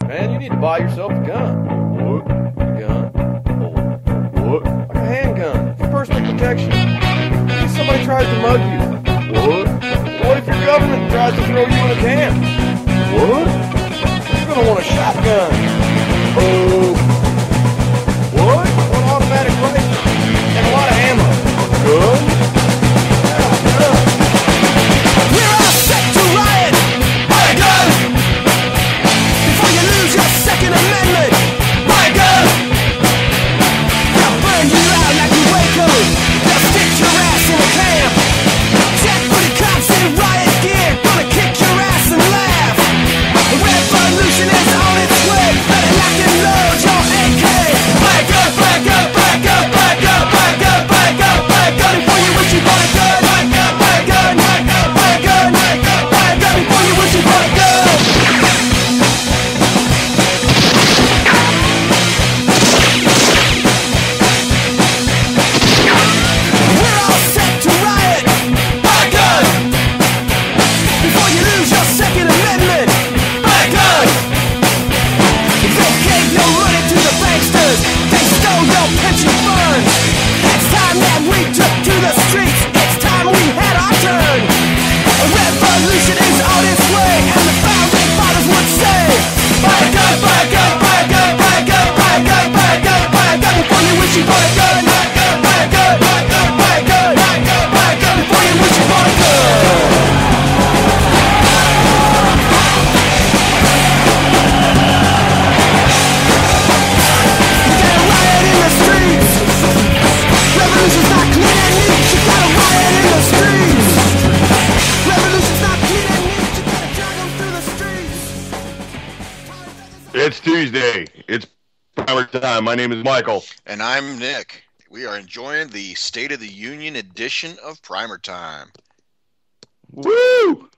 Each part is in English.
Man, you need to buy yourself a gun. What? A gun. What? Like a handgun. For personal protection. In case somebody tries to mug you. What? What if your government tries to throw you in a can? What? You're gonna want a shotgun. What? One automatic rifle. And a lot of ammo. Gun? Yeah, a gun. We're all set to riot. Buy a gun before you lose your Second Amendment. Buy a gun. They'll burn you out like a Waco. They'll stick your ass in a camp. Check for the cops in riot gear. Gonna kick your ass and laugh. The revolution is on its way. Better lock and load your AK. Buy a gun, buy a gun, buy a gun, buy a gun, buy a gun, buy a gun, buy a gun before you wish you bought a gun. Buy a gun, buy a gun, buy a gun, buy a gun, buy a gun, buy a gun before you wish you bought a gun. We're all set to riot. Buy a gun before you lose your Second Amendment. Buy a gun. They gave your money to the banksters. They stole your pension funds. It's time that we took to the streets. It's time we had our turn. A revolution is on its way, and the founding fathers would say, buy a gun, buy a gun, buy a gun, buy a gun, buy a gun, buy a gun, buy a gun before you wish you bought a gun. Buy a gun, buy a gun, buy a gun, buy a gun, buy a gun, buy a gun before you wish you bought a gun. You got a riot in the streets. Revolution's not clean and neat. You got a riot in the streets. Revolution's not clean and neat. You gotta drag 'em through the streets. It's Tuesday. It's Primer Time. My name is Michael. And I'm Nick. We are enjoying the State of the Union edition of Primer Time. Woo!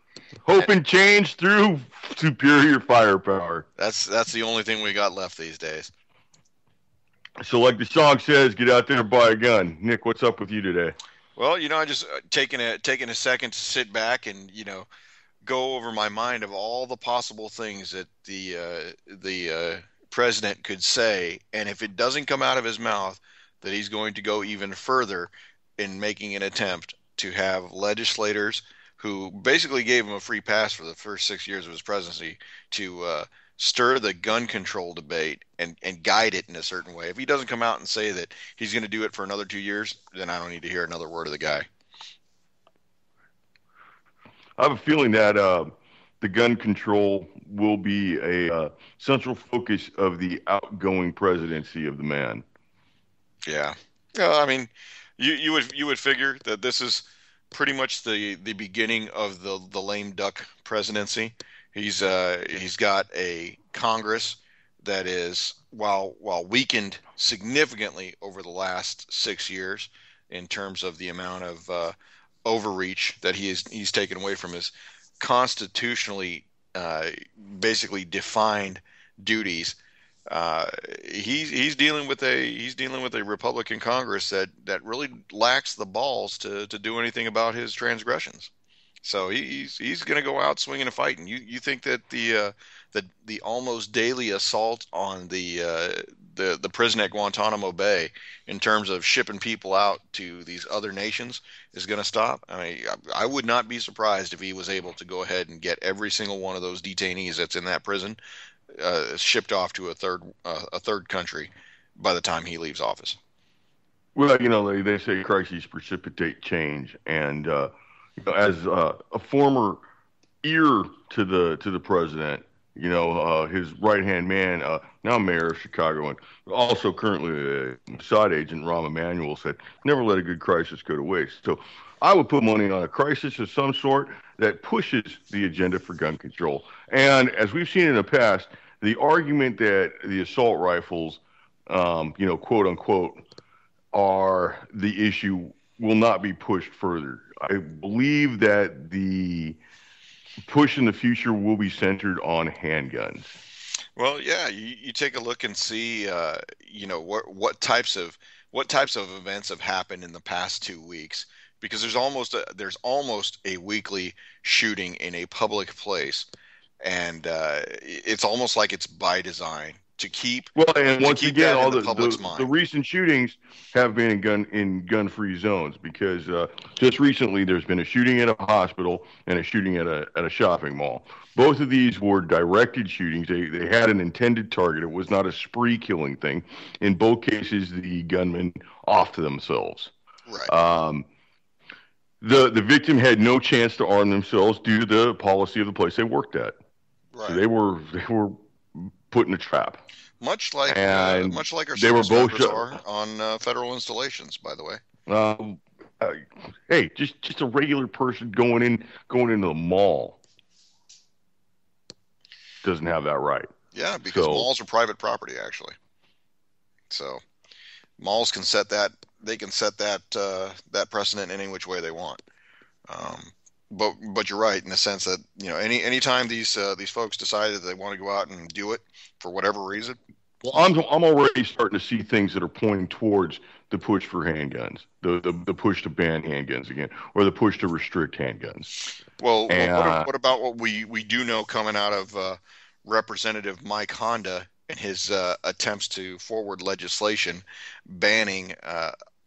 Hope and change through superior firepower. That's the only thing we got left these days. So like the song says, get out there and buy a gun. Nick, what's up with you today? Well, I just taking a second to sit back and go over my mind of all the possible things that the president could say, and if it doesn't come out of his mouth that he's going to go even further in making an attempt to have legislators who basically gave him a free pass for the first 6 years of his presidency to stir the gun control debate and guide it in a certain way. If he doesn't come out and say that he's going to do it for another 2 years, then I don't need to hear another word of the guy. I have a feeling that the gun control will be a central focus of the outgoing presidency of the man. Yeah. I mean, you would figure that this is pretty much the beginning of the lame duck presidency. He's got a Congress that is, while weakened significantly over the last 6 years in terms of the amount of overreach that he's taken away from his constitutionally basically defined duties. He's dealing with a Republican Congress that really lacks the balls to do anything about his transgressions. So he's going to go out swinging and fighting. You think that the almost daily assault on the prison at Guantanamo Bay in terms of shipping people out to these other nations is going to stop? I mean, I would not be surprised if he was able to go ahead and get every single one of those detainees that's in that prison shipped off to a third country by the time he leaves office. Well, they say crises precipitate change, and as a former ear to the president, his right-hand man, now mayor of Chicago, and also currently a Mossad agent, Rahm Emanuel, said, never let a good crisis go to waste. So I would put money on a crisis of some sort that pushes the agenda for gun control. And as we've seen in the past, the argument that the assault rifles, quote unquote, are the issue will not be pushed further. I believe that the push in the future will be centered on handguns. Well, yeah, you take a look and see, what types of events have happened in the past 2 weeks, because there's almost a weekly shooting in a public place, and it's almost like it's by design to keep Well, and once again, that in all the public's the mind. recent shootings have been in gun-free zones because just recently there's been a shooting at a hospital and a shooting at a shopping mall. Both of these were directed shootings. They had an intended target. It was not a spree killing thing. In both cases, the gunmen offed themselves. Right. The victim had no chance to arm themselves due to the policy of the place they worked at. Right. So they were put in a trap. Much like And our they were service both members are on federal installations, by the way. Hey, just a regular person going into the mall doesn't have that right. Yeah, because malls are private property, actually. So malls can set that. They can set that that precedent any which way they want. But you're right in the sense that anytime these folks decide that they want to go out and do it for whatever reason. Well, I'm already starting to see things that are pointing towards the push for handguns, the push to ban handguns again, or the push to restrict handguns. Well, what about what we do know coming out of Representative Mike Honda and his attempts to forward legislation banning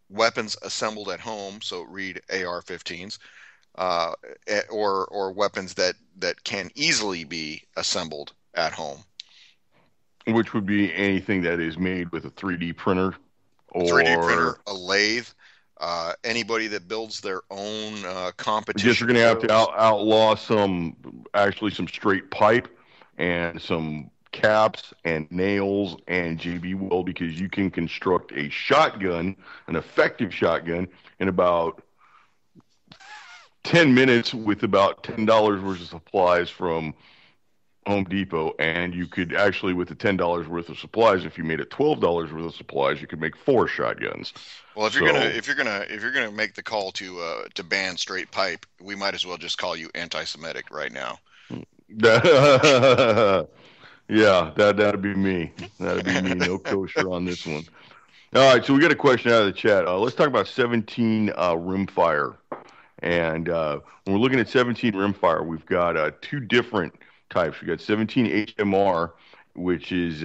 weapons assembled at home, so read AR-15s, or weapons that can easily be assembled at home. Which would be anything that is made with a 3D printer or 3D printer, a lathe, anybody that builds their own competition. I guess you're going to have to outlaw some straight pipe and some caps and nails and JB Weld, because you can construct a shotgun, an effective shotgun, in about 10 minutes with about $10 worth of supplies from Home Depot, and you could actually, with the $10 worth of supplies, if you made it $12 worth of supplies, you could make 4 shotguns. Well, if you're gonna make the call to ban straight pipe, we might as well just call you anti-Semitic right now. Yeah, that'd be me. That'd be me. No kosher on this one. All right, so we got a question out of the chat. Let's talk about 17 rimfire. And when we're looking at 17 rimfire, we've got 2 different types. We got 17 HMR, which is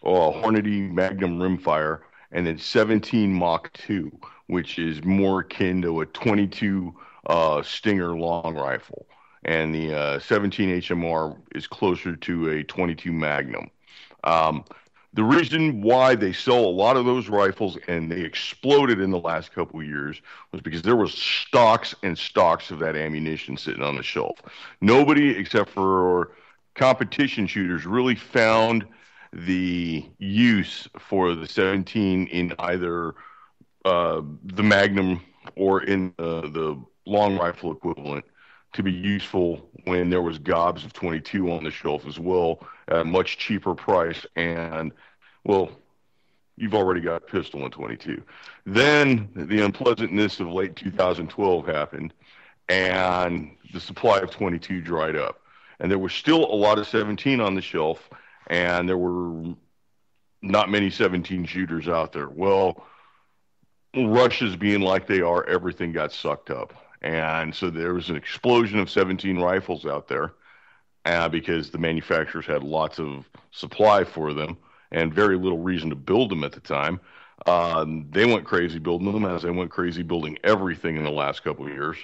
Hornady Magnum rimfire, and then 17 Mach 2, which is more akin to a 22 Stinger long rifle. And the 17 HMR is closer to a 22 Magnum. The reason why they sell a lot of those rifles and they exploded in the last couple of years was because there was stocks and stocks of that ammunition sitting on the shelf. Nobody except for competition shooters really found the use for the 17 in either the Magnum or in the long rifle equivalent to be useful when there was gobs of 22 on the shelf as well at a much cheaper price. And, well, you've already got pistol in 22. Then the unpleasantness of late 2012 happened, and the supply of 22 dried up. And there was still a lot of 17 on the shelf, and there were not many 17 shooters out there. Well, Russia's being like they are, everything got sucked up. And so there was an explosion of 17 rifles out there because the manufacturers had lots of supply for them and very little reason to build them at the time. They went crazy building them, as they went crazy building everything in the last couple of years.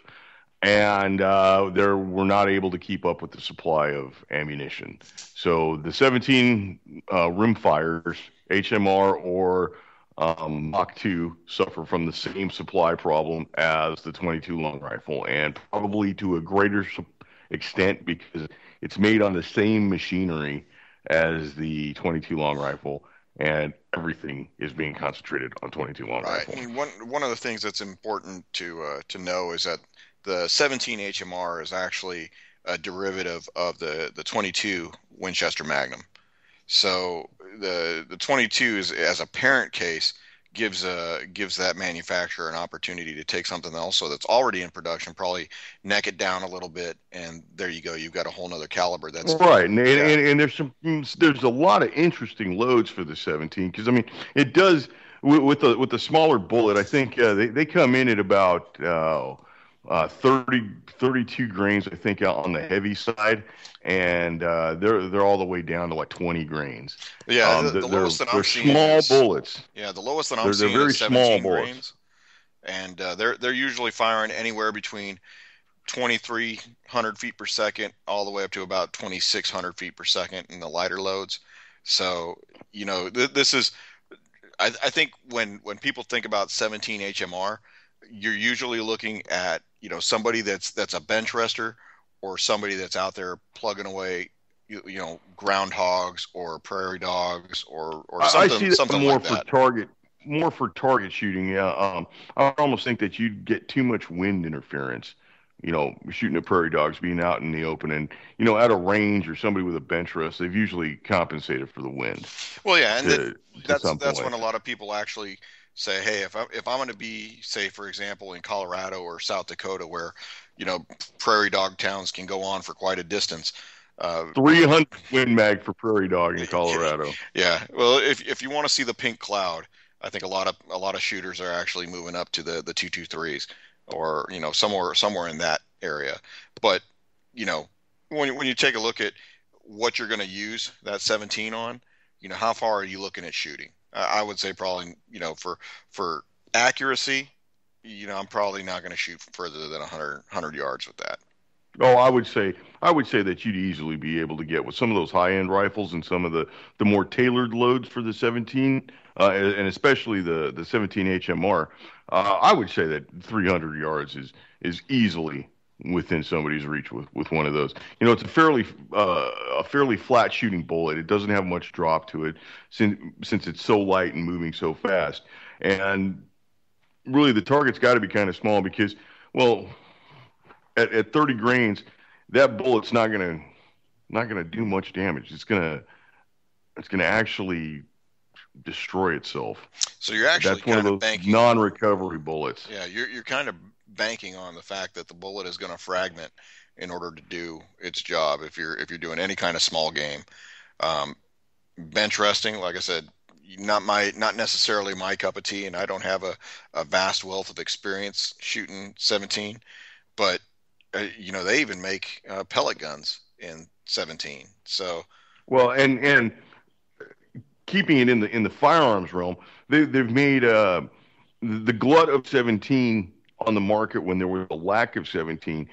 And they were not able to keep up with the supply of ammunition. So the 17 rimfires, HMR or Mach 2, suffer from the same supply problem as the 22 long rifle, and probably to a greater extent because it's made on the same machinery as the 22 long rifle, and everything is being concentrated on 22 long rifle. And one of the things that's important to know is that the 17 HMR is actually a derivative of the 22 Winchester Magnum. So the 22 is, as a parent case, gives that manufacturer an opportunity to take something else that's already in production, probably neck it down a little bit, and there you go. You've got a whole nother caliber. That's right, and there's a lot of interesting loads for the 17 because I mean it does with the smaller bullet. I think they come in at about 30, 32 grains, I think, out on the heavy side, and they're all the way down to like 20 grains. Yeah, the lowest that I'm They're seeing small is bullets. yeah, the lowest that I'm They're seeing is very small 17 bullets. grains, and they're usually firing anywhere between 2,300 feet per second all the way up to about 2,600 feet per second in the lighter loads. So this is I think when people think about 17 HMR, you're usually looking at somebody that's a bench rester or somebody that's out there plugging away groundhogs or prairie dogs or I something see that something like that. more for target shooting. Yeah, I almost think that you'd get too much wind interference. Shooting at prairie dogs, being out in the open, and at a range or somebody with a bench rest, they've usually compensated for the wind Well, yeah, and to some that's point. when a lot of people actually say, hey, if I'm going to be, say, for example, in Colorado or South Dakota, where prairie dog towns can go on for quite a distance. 300 Win Mag for prairie dog in Colorado. Yeah, well, if you want to see the pink cloud, I think a lot of shooters are actually moving up to the 223s or somewhere in that area. But when you take a look at what you're going to use that 17 on, how far are you looking at shooting? I would say probably for accuracy, I'm probably not going to shoot further than 100 yards with that. Oh, I would say that you'd easily be able to get with some of those high-end rifles and some of the more tailored loads for the 17, and especially the 17 HMR. I would say that 300 yards is easily within somebody's reach with one of those. It's a fairly flat shooting bullet. It doesn't have much drop to it since it's so light and moving so fast. And really, the target's got to be kind of small because, well, at 30 grains, that bullet's not gonna do much damage. It's gonna actually destroy itself. So you're actually That's one of kind of those banking. non-recovery bullets. Yeah, you're kind of banking on the fact that the bullet is going to fragment in order to do its job. If you're doing any kind of small game, um, bench resting, like I said, not necessarily my cup of tea, and I don't have a vast wealth of experience shooting 17. But they even make pellet guns in 17. So Well, and keeping it in the firearms realm, they've made the glut of 17 on the market when there was a lack of 17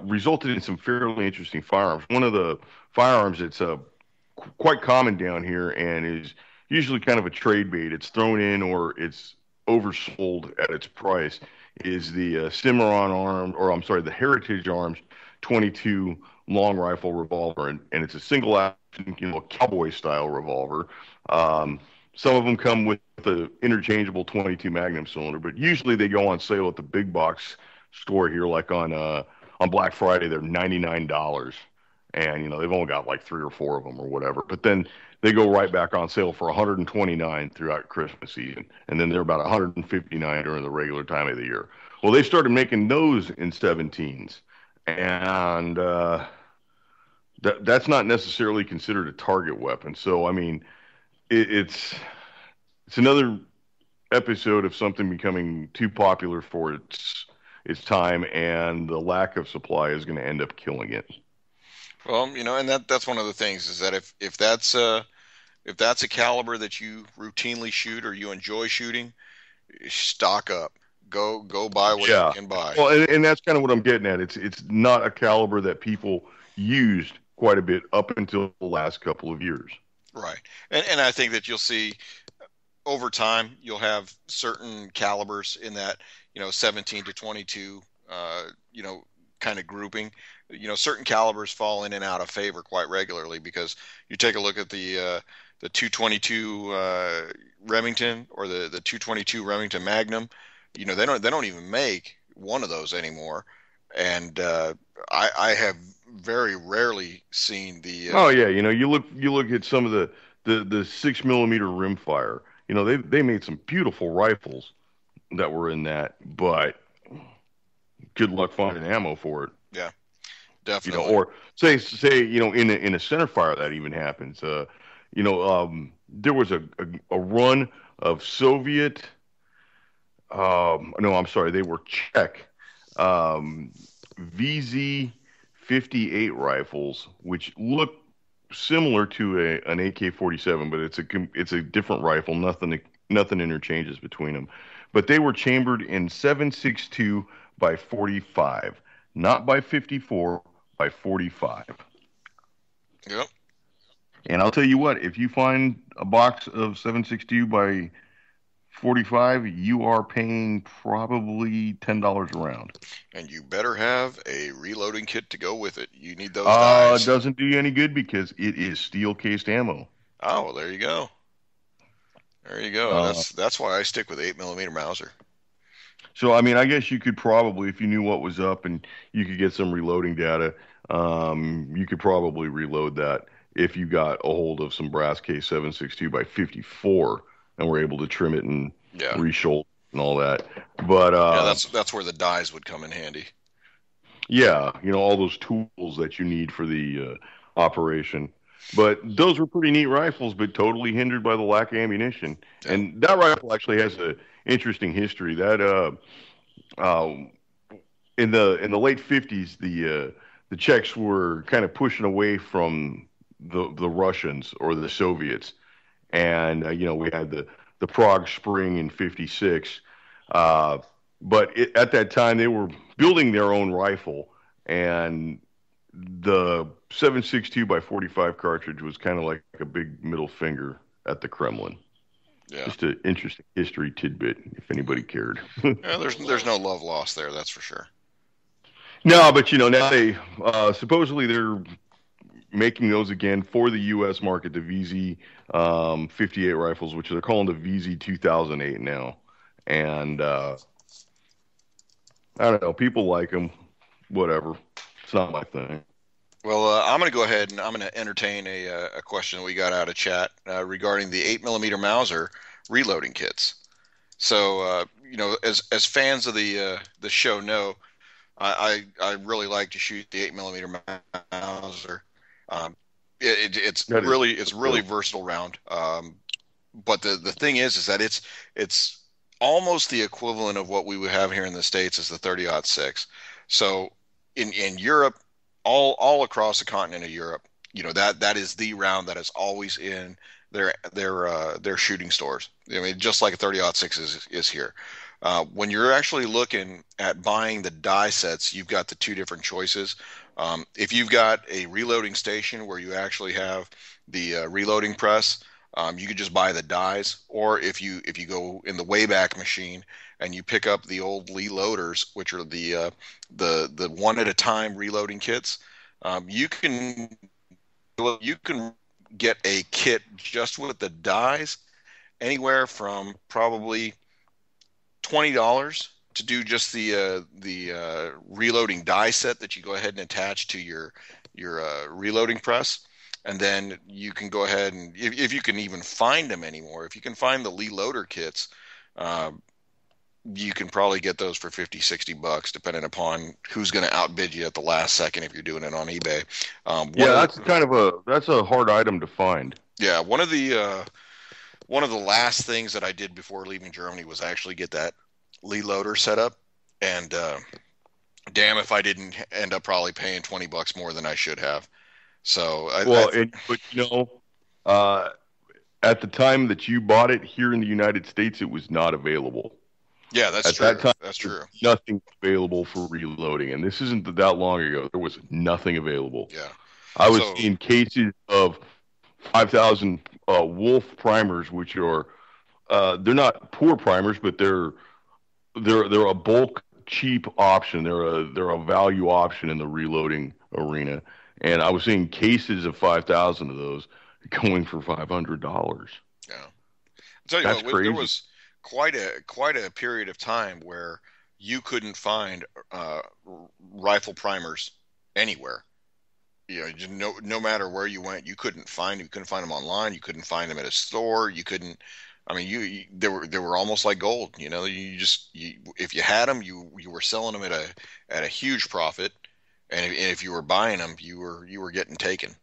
resulted in some fairly interesting firearms. One of the firearms that's quite common down here and is usually kind of a trade bait. It's thrown in or it's oversold at its price. Is the Cimarron Arms, or I'm sorry, the Heritage Arms 22 long rifle revolver, and it's a single action, cowboy style revolver. Um, some of them come with the interchangeable 22 Magnum cylinder, but usually they go on sale at the big box store here, like on Black Friday. They're $99, and they've only got like three or four of them or whatever. But then they go right back on sale for 129 throughout Christmas season, and then they're about 159 during the regular time of the year. Well, they started making those in 17s, and that's not necessarily considered a target weapon. So, I mean, it's another episode of something becoming too popular for its time, and the lack of supply is going to end up killing it. well, and that's one of the things is that if that's a caliber that you routinely shoot or you enjoy shooting, stock up. Go buy what you Yeah. can buy. Well, and that's kind of what I'm getting at. It's not a caliber that people used quite a bit up until the last couple of years. Right. And I think that you'll see over time you'll have certain calibers in that 17 to 22 kind of grouping. Certain calibers fall in and out of favor quite regularly because you take a look at the 222 Remington or the 222 Remington Magnum. They don't even make one of those anymore, and I have very rarely seen the. Oh yeah, you look at some of the 6 millimeter rimfire. They made some beautiful rifles that were in that, but good luck finding ammo for it. Yeah, definitely. Or say in a center fire that even happens. There was a run of Soviet. No, I'm sorry, they were Czech um, VZ-58 rifles, which look similar to an AK-47, but it's a different rifle. Nothing interchanges between them. But they were chambered in 7.62 by 45, not by 54, by 45. Yep. And I'll tell you what, if you find a box of 7.62 by 45, you are paying probably $10 a round. And you better have a reloading kit to go with it. You need those dies. It doesn't do you any good because it is steel cased ammo. Oh, well, there you go. There you go. That's why I stick with 8mm Mauser. So, I mean, I guess you could probably, if you knew what was up and you could get some reloading data, you could probably reload that if you got a hold of some brass case 7.62 by 54 and were able to trim it and reshoulder and all that. But that's where the dies would come in handy. Yeah, all those tools that you need for the operation. But those were pretty neat rifles, but totally hindered by the lack of ammunition. Yeah. And that rifle actually has a interesting history. That in the late 50s, the Czechs were kind of pushing away from the Russians or the Soviets, and we had the Prague Spring in '56. But at that time, they were building their own rifle, and the 7.62 by 45 cartridge was kind of like a big middle finger at the Kremlin. Yeah. Just an interesting history tidbit, if anybody cared. Yeah, there's no love lost there, that's for sure. No, but now they supposedly they're making those again for the U.S. market, the VZ 58 rifles, which they're calling the VZ 2008 now, and I don't know, people like them, whatever. It's not my thing. Well, I'm going to go ahead and I'm going to entertain a question we got out of chat regarding the 8mm Mauser reloading kits. So, as fans of the show know, I really like to shoot the 8mm Mauser. It's really versatile round. But the thing is that it's almost the equivalent of what we would have here in the States as the 30-06. So in Europe, all across the continent of Europe, that is the round that is always in their shooting stores. I mean, just like a 30-06 is here. When you're actually looking at buying the die sets, you've got the two different choices. If you've got a reloading station where you actually have the reloading press, you could just buy the dies. Or if you go in the Wayback Machine and you pick up the old Lee loaders, which are the one at a time reloading kits, you can get a kit just with the dies anywhere from probably $20 to do just the reloading die set that you go ahead and attach to your reloading press. And then you can go ahead and, if you can even find them anymore, if you can find the Lee loader kits, you can probably get those for $50-$60, depending upon who's going to outbid you at the last second if you're doing it on eBay. That's a hard item to find. Yeah, one of the last things that I did before leaving Germany was actually get that Lee loader set up, and damn if I didn't end up probably paying $20 more than I should have. So at the time that you bought it here in the United States, it was not available. Yeah, that's true. At that time, that's true. Nothing available for reloading, and this isn't that long ago. There was nothing available. Yeah, I was seeing cases of 5,000 Wolf primers, which are they're not poor primers, but they're a bulk cheap option. They're a value option in the reloading arena, and I was seeing cases of 5,000 of those going for $500. Yeah, I'll tell you That's what, crazy. There was quite a period of time where you couldn't find rifle primers anywhere. No matter where you went, you couldn't find them online. You couldn't find them at a store. You couldn't. I mean, they were almost like gold. If you had them, you were selling them at a huge profit, and if you were buying them, you were getting taken.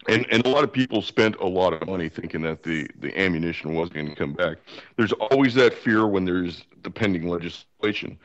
And a lot of people spent a lot of money thinking that the ammunition wasn't going to come back. There's always that fear when there's the pending legislation,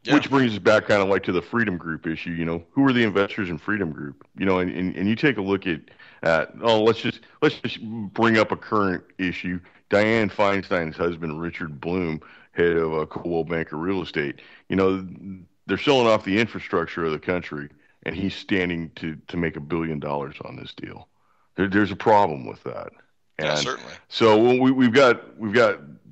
Yeah. which brings us back kind of like to the Freedom Group issue. Who are the investors in Freedom Group? And you take a look at let's just bring up a current issue. Dianne Feinstein's husband, Richard Bloom, head of Coldwell Banker Real Estate. They're selling off the infrastructure of the country, and he's standing to make $1 billion on this deal. There's a problem with that. Yeah, And certainly. so when we've got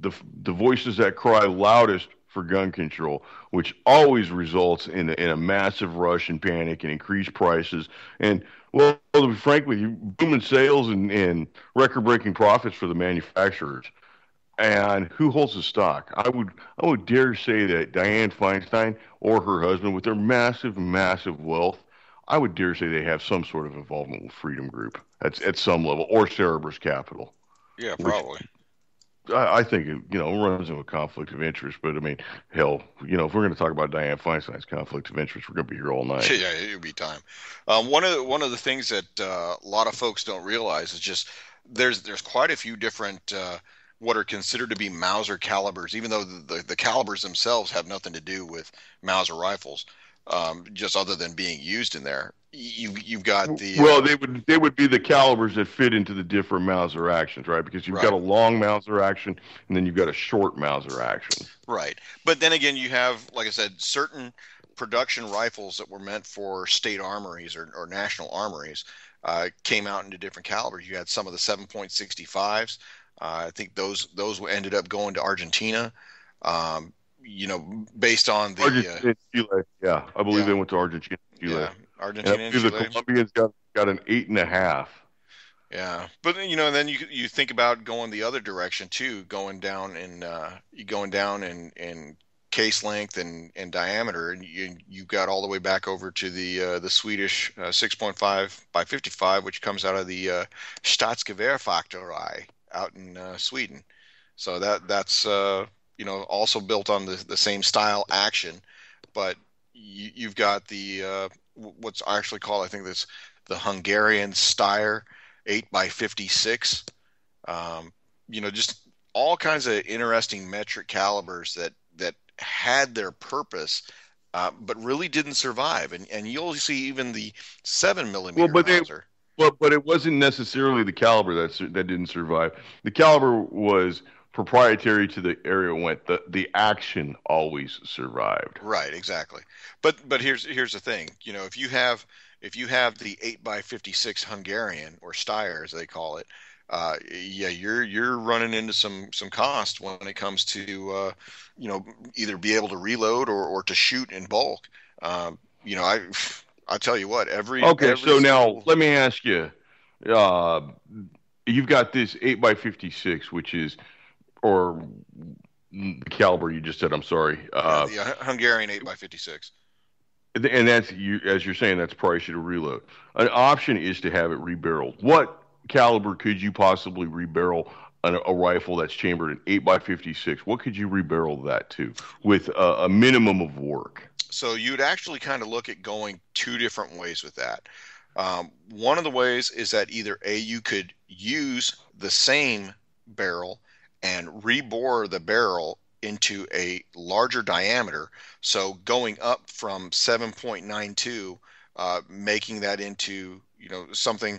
the voices that cry loudest for gun control, which always results in a massive rush and panic and increased prices. And well, to be frank with you, booming sales and record-breaking profits for the manufacturers. And who holds the stock? I would dare say that Dianne Feinstein or her husband, with their massive, massive wealth, I would dare say they have some sort of involvement with Freedom Group at some level, or Cerberus Capital, Yeah, which probably. I think it runs into a conflict of interest. But I mean, hell, if we're going to talk about Dianne Feinstein's conflict of interest, we're going to be here all night. Yeah, it'd be time. One of the things that a lot of folks don't realize is just there's quite a few different what are considered to be Mauser calibers, even though the calibers themselves have nothing to do with Mauser rifles, just other than being used in there. You've got the Well, they would be the calibers that fit into the different Mauser actions, right? Because you've got a right. long Mauser action, and then you've got a short Mauser action. Right. But then again, you have, like I said, certain production rifles that were meant for state armories or national armories came out into different calibers. You had some of the 7.65s. I think those ended up going to Argentina. Based on the Argentina and Chile, yeah, I believe yeah, they went to Argentina and Chile, yeah, and I Argentina and believe the Chile. Colombians got an 8.5. Yeah, but then you think about going the other direction too, going down in case length and diameter, and you got all the way back over to the Swedish 6.5 by 55, which comes out of the Statsgewehrfaktorei out in Sweden. So that's also built on the same style action, but you've got the what's actually called, I think that's the Hungarian Steyr 8 by 56. Just all kinds of interesting metric calibers that had their purpose, but really didn't survive. And you'll see even the 7 millimeter Well, Mauser. but it wasn't necessarily the caliber that didn't survive. The caliber was proprietary to the area it went. The action always survived. Right, exactly. But here's the thing. If you have the 8 by 56 Hungarian or Steyr as they call it, yeah, you're running into some cost when it comes to either be able to reload or to shoot in bulk. I tell you what, Okay, every so now single let me ask you. Uh, you've got this 8 by 56, which is, or the caliber you just said. I'm sorry. yeah, the Hungarian 8 by 56. And that's you, as you're saying, that's pricey to reload. An option is to have it rebarreled. What caliber could you possibly rebarrel a rifle that's chambered in 8 by 56? What could you rebarrel that to with a minimum of work? So you'd actually kind of look at going two different ways with that. One of the ways is that either you could use the same barrel and rebore the barrel into a larger diameter. So going up from 7.92, making that into something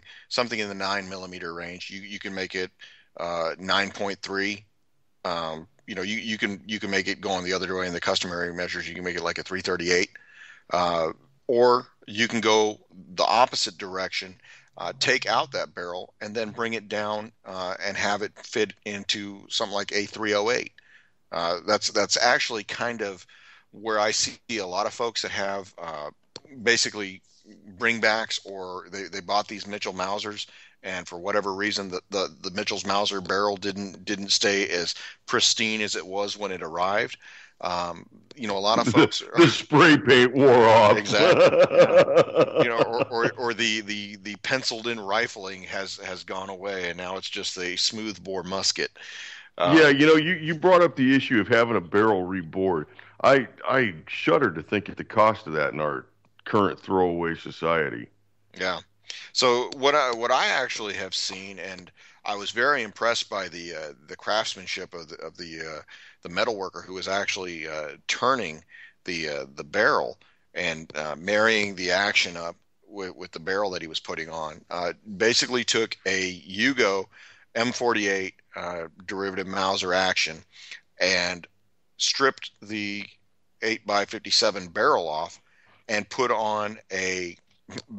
in the 9 millimeter range. You can make it 9.3. You can make it going the other way in the customary measures. You can make it like a 338, or you can go the opposite direction, take out that barrel and then bring it down and have it fit into something like a 308. That's actually kind of where I see a lot of folks that have basically bringbacks, or they bought these Mitchell Mausers, and for whatever reason the Mitchell's Mauser barrel didn't stay as pristine as it was when it arrived. A lot of folks The spray paint wore off. exactly, yeah. Or the penciled in rifling has gone away, and now it's just a smooth bore musket. Yeah, you brought up the issue of having a barrel rebored. I shudder to think at the cost of that in our current throwaway society. Yeah. So what I actually have seen, and I was very impressed by the craftsmanship of the metal worker who was actually turning the barrel and marrying the action up with the barrel that he was putting on. Basically took a Yugo M48 derivative Mauser action and stripped the 8x57 barrel off and put on a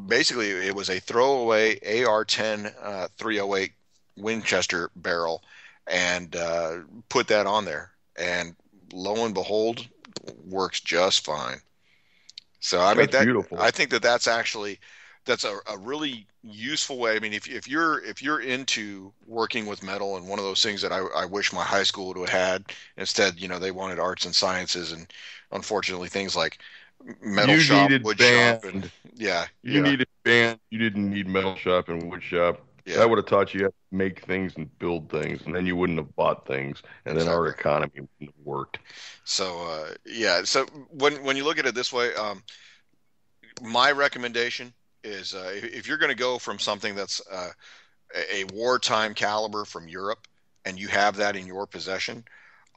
basically it was a throwaway AR-10 308 Winchester barrel and put that on there, and lo and behold, works just fine. So I mean That's that beautiful. I think that that's a really useful way. I mean, if you're into working with metal, and one of those things that I wish my high school would have had instead, they wanted arts and sciences, and unfortunately things like metal You shop, needed wood shop, and band. yeah, You needed band. You didn't need metal shop and wood shop. yeah, That would have taught you how to make things and build things, and then you wouldn't have bought things, and then our exactly. economy wouldn't have worked. So yeah, so when you look at it this way, my recommendation is if you're going to go from something that's a wartime caliber from Europe, and you have that in your possession,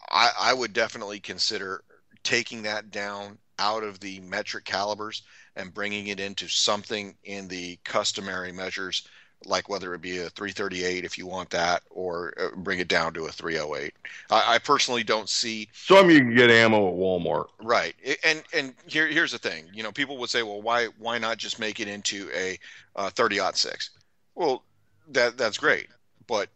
I would definitely consider taking that down out of the metric calibers and bringing it into something in the customary measures, like whether it be a 338 if you want that, or bring it down to a 308. I personally don't see. Some you can get ammo at Walmart. Right. And here's the thing. People would say, well, why not just make it into a 30-06? Well, that's great, but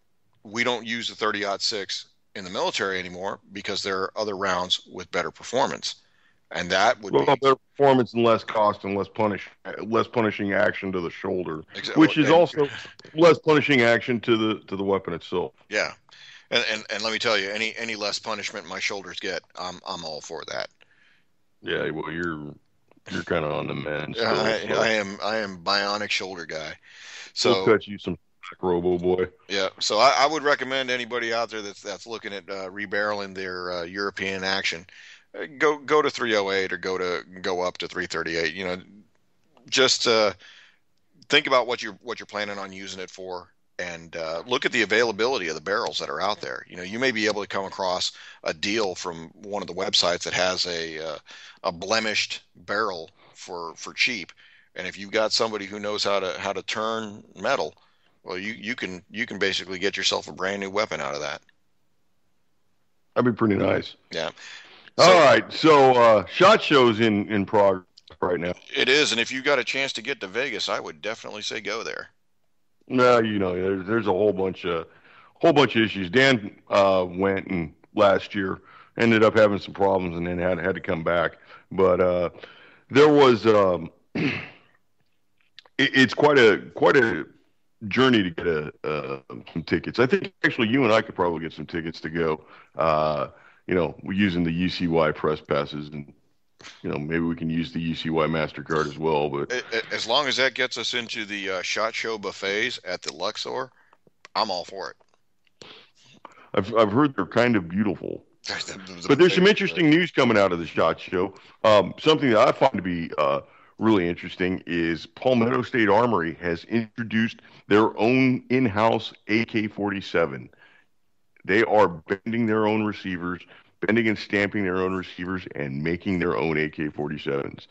we don't use the 30-06 in the military anymore because there are other rounds with better performance, and that would Well, be better performance and less cost and less punishing action to the shoulder, exactly. which is And also less punishing action to the weapon itself. yeah, and let me tell you, any less punishment my shoulders get, I'm all for that. Yeah, well, you're kind of on the mend still, I so am bionic shoulder guy. we'll So cut you some slack, Robo Boy. yeah, so I would recommend anybody out there that's looking at rebarreling their European action, go to 308 or go up to 338. Just think about what you're planning on using it for, and look at the availability of the barrels that are out there. You may be able to come across a deal from one of the websites that has a blemished barrel for cheap, and if you've got somebody who knows how to turn metal, well, you can basically get yourself a brand new weapon out of that. That'd be pretty nice. Yeah. All So right, so SHOT Show's in progress right now. it is, and if you got a chance to get to Vegas, I would definitely say go there. No, there's a whole bunch of issues. Dan went and last year ended up having some problems and then had to come back. But there was it's quite a journey to get some tickets. I think actually you and I could probably get some tickets to go. We're using the UCY press passes, and maybe we can use the UCY MasterCard as well. But As long as that gets us into the SHOT Show buffets at the Luxor, I'm all for it. I've heard they're kind of beautiful. The But there's some buffets are interesting news coming out of the SHOT Show. Something that I find to be really interesting is Palmetto State Armory has introduced their own in-house AK-47. They are bending their own receivers, bending and stamping their own receivers, and making their own AK-47s.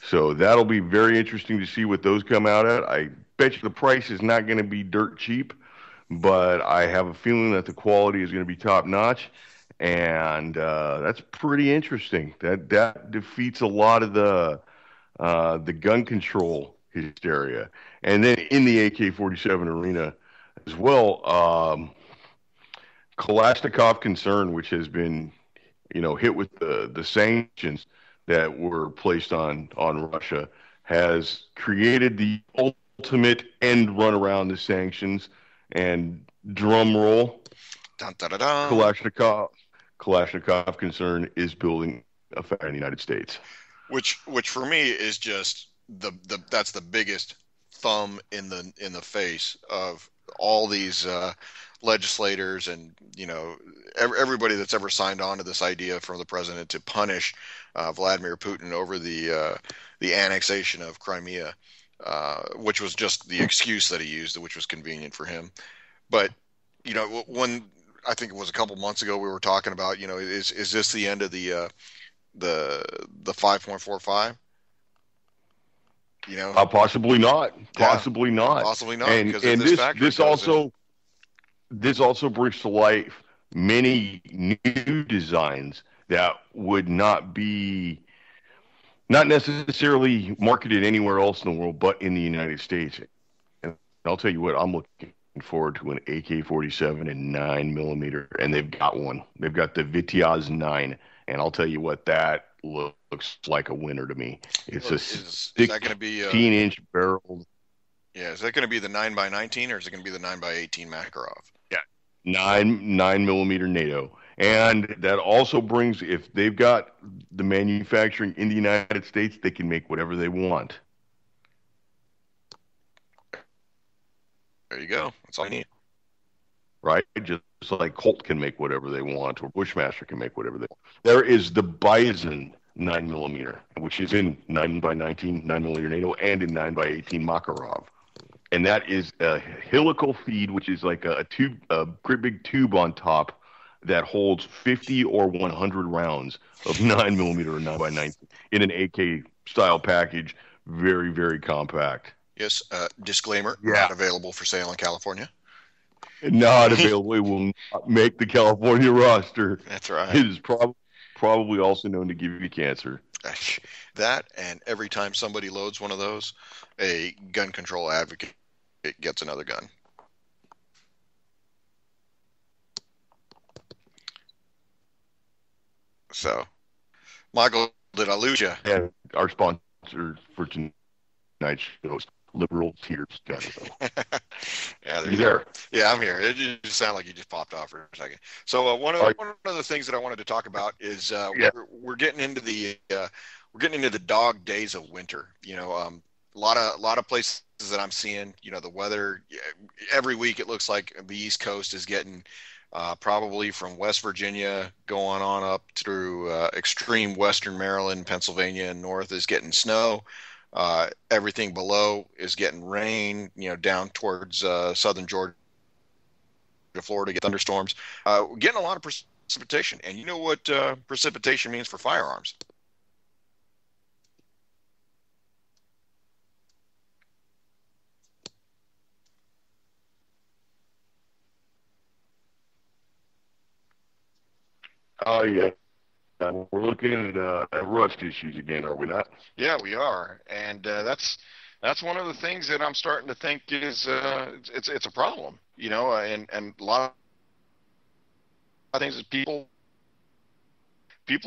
So that'll be very interesting to see what those come out at. I bet you the price is not going to be dirt cheap, but I have a feeling that the quality is going to be top notch, and that's pretty interesting. That defeats a lot of the gun control hysteria, and then in the AK-47 arena as well. Kalashnikov concern, which has been, hit with the sanctions that were placed on Russia, has created the ultimate end run around the sanctions. And drum roll, dun, dun, dun, dun. Kalashnikov concern is building effect in the United States. Which for me is just that's the biggest thumb in the face of all these legislators, and everybody that's ever signed on to this idea from the president to punish Vladimir Putin over the annexation of Crimea. which was just the excuse that he used, which was convenient for him. But when I think it was a couple months ago, we were talking about, is this the end of the 5.45? Possibly not. Yeah, Possibly not. possibly not. And Because if this also brings to life many new designs that would not necessarily marketed anywhere else in the world, but in the United States. And I'll tell you what, I'm looking forward to an AK-47 and 9mm, and they've got one. They've got the Vitiaz 9, and I'll tell you what, that looks like a winner to me. It's is that going to be 16-inch barrel. Yeah, is that going to be the 9x19 or is it going to be the 9x18 Makarov? Yeah, 9mm NATO. And that also brings, if they've got the manufacturing in the United States, they can make whatever they want. There you go. That's all I need. Right? Just like Colt can make whatever they want, or Bushmaster can make whatever they want. There is the Bison 9mm, which is in 9x19, 9mm NATO, and in 9x18 Makarov. And that is a helical feed, which is like a great big tube on top that holds 50 or 100 rounds of 9mm or 9x19 in an AK style package. Very, very compact. Yes. Disclaimer: not available for sale in California. Not available. It will not make the California roster. That's right. It is probably also known to give you cancer. That, and every time somebody loads one of those, a gun control advocate gets another gun. So, Michael, did I lose you? And our sponsor for tonight's show is Liberal Tears Gun. Yeah, you there? Yeah, I'm here. It just sounded like you just popped off for a second. So one of the things that I wanted to talk about is we're getting into the dog days of winter. A lot of places that I'm seeing, the weather every week it looks like the East Coast is getting probably from West Virginia going on up through extreme Western Maryland, Pennsylvania, and north is getting snow. Everything below is getting rain, down towards southern Georgia, Florida, get thunderstorms. Getting a lot of precipitation. And you know what precipitation means for firearms? Oh, yeah. We're looking at rust issues again, are we not? Yeah, we are. And that's one of the things that I'm starting to think is it's a problem, and a lot of things is people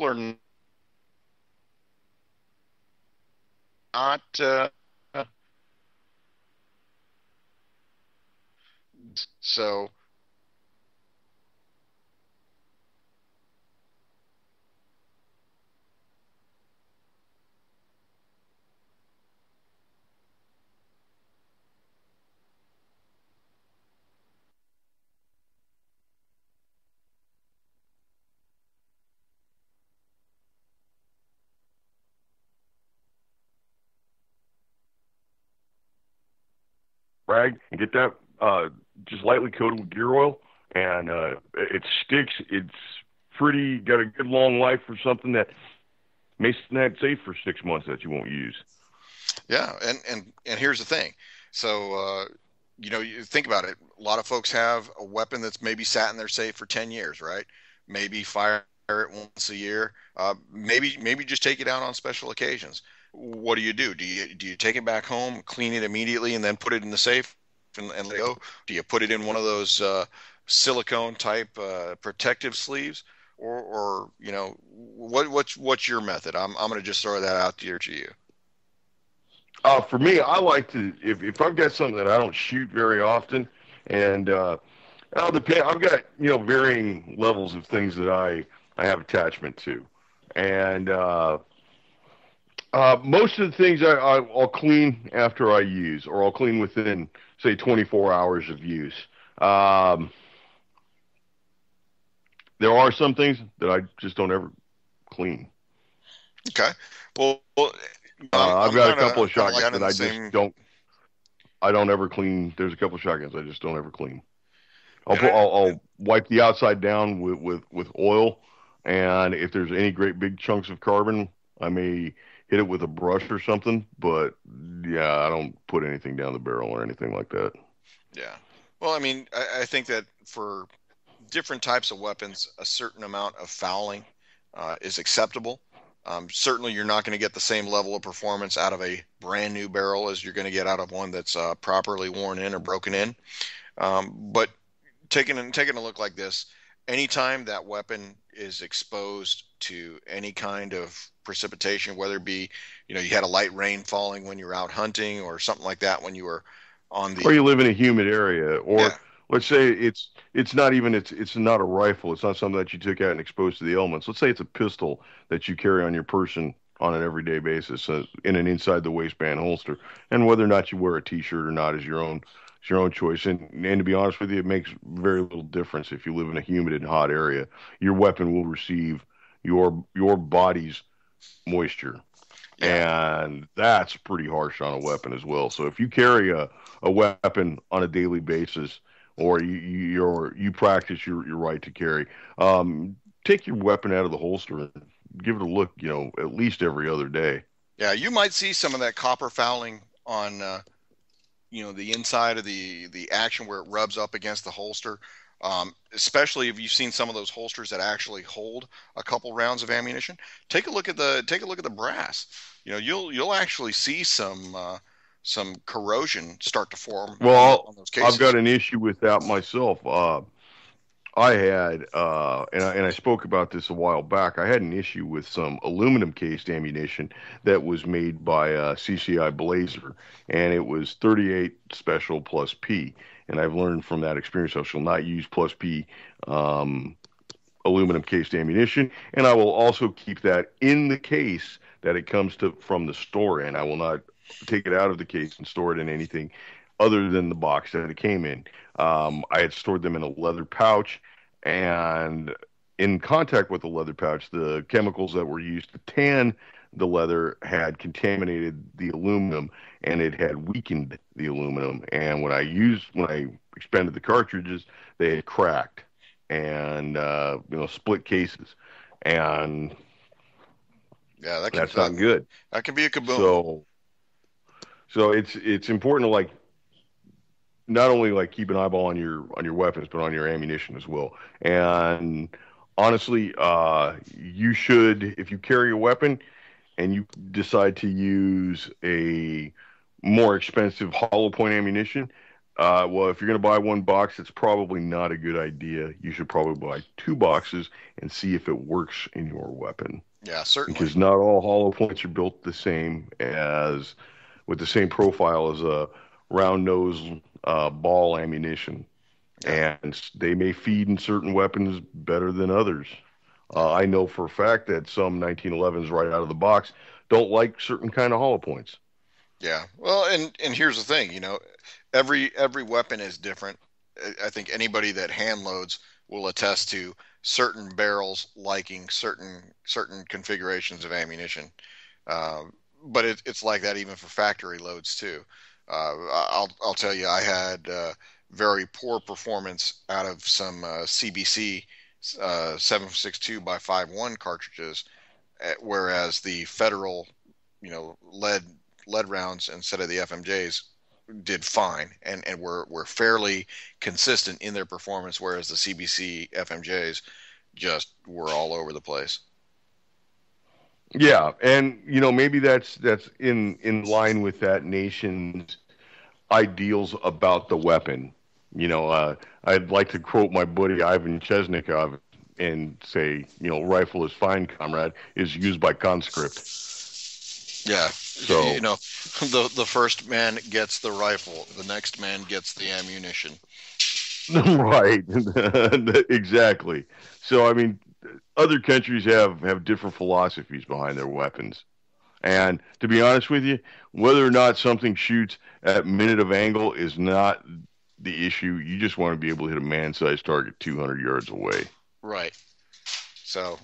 are not so. Rag and get that just lightly coated with gear oil, and it sticks. It's got a good long life for something that may stand safe for 6 months that you won't use. Yeah, and here's the thing. So you think about it. A lot of folks have a weapon that's maybe sat in their safe for 10 years, right? Maybe fire it once a year. Maybe just take it out on special occasions. What do? Do you take it back home, clean it immediately, and then put it in the safe and let it go? Do you put it in one of those silicone type protective sleeves, or what's your method? I'm going to just throw that out there to you. For me, I like to if I've got something that I don't shoot very often, and I'll depend. I've got varying levels of things that I have attachment to, and most of the things I'll clean after I use, or I'll clean within, say, 24 hours of use. There are some things that I just don't ever clean. Okay. Well I've got a couple of shotguns that I just don't I don't ever clean. There's a couple of shotguns I just don't ever clean. And I, I'll wipe the outside down with oil, and if there's any great big chunks of carbon, I may hit it with a brush or something. But yeah, I don't put anything down the barrel or anything like that. yeah. Well, I mean, I think that for different types of weapons, a certain amount of fouling is acceptable. Certainly, you're not going to get the same level of performance out of a brand new barrel as you're going to get out of one that's properly worn in or broken in. But taking a look like this, anytime that weapon is exposed to any kind of precipitation, whether it be, you had a light rain falling when you were out hunting or something like that when you were on Or the you live in a humid area, or yeah let's say it's not even it's not a rifle. It's not something that you took out and exposed to the elements. Let's say it's a pistol that you carry on your person on an everyday basis, in an inside the waistband holster. And whether or not you wear a T-shirt or not is your own choice. And to be honest with you, it makes very little difference if you live in a humid and hot area. Your weapon will receive your body's moisture, yeah and that's pretty harsh on a weapon as well. So if you carry a weapon on a daily basis, or you practice your right to carry, take your weapon out of the holster and give it a look, at least every other day. yeah you might see some of that copper fouling on the inside of the action where it rubs up against the holster. Especially if you've seen some of those holsters that actually hold a couple rounds of ammunition. Take a look at the brass. You'll actually see some corrosion start to form on Well, those I've cases. got an issue with that myself. I had, and I spoke about this a while back. I had an issue with some aluminum cased ammunition that was made by CCI Blazer, and it was 38 special plus P. And I've learned from that experience I shall not use plus P um, aluminum cased ammunition, and I will also keep that in the case that it comes to from the store in. I will not take it out of the case and store it in anything other than the box that it came in. I had stored them in a leather pouch, and in contact with the leather pouch, the chemicals that were used to tan the leather had contaminated the aluminum, and it had weakened the aluminum. And when I expanded the cartridges, they had cracked and split cases, and Yeah, that can that's not good. that can be a kaboom. So it's important to not only keep an eyeball on your weapons, but on your ammunition as well. And honestly, you should, if you carry a weapon and you decide to use a more expensive hollow point ammunition, well, if you're going to buy one box, it's probably not a good idea. You should probably buy two boxes and see if it works in your weapon, Yeah, certainly. because not all hollow points are built the same as with the same profile as a round nose ball ammunition, Yeah, and they may feed in certain weapons better than others. I know for a fact that some 1911s right out of the box don't like certain kind of hollow points. yeah. Well, and here's the thing, every weapon is different. I think anybody that hand loads will attest to certain barrels liking certain configurations of ammunition. Uh, but it's like that even for factory loads too. I'll tell you, I had very poor performance out of some CBC 7.62 by 5.1 cartridges, whereas the Federal, lead rounds instead of the FMJs did fine and were fairly consistent in their performance, whereas the CBC FMJs just were all over the place. Yeah, and maybe that's in line with that nation's ideals about the weapon. I'd like to quote my buddy Ivan Chesnikov and say, rifle is fine, comrade, is used by conscript. Yeah, So, the first man gets the rifle, the next man gets the ammunition. right, exactly. So, I mean, other countries have different philosophies behind their weapons. And to be honest with you, whether or not something shoots at minute of angle is not the issue. You just want to be able to hit a man-sized target 200 yards away. Right. So,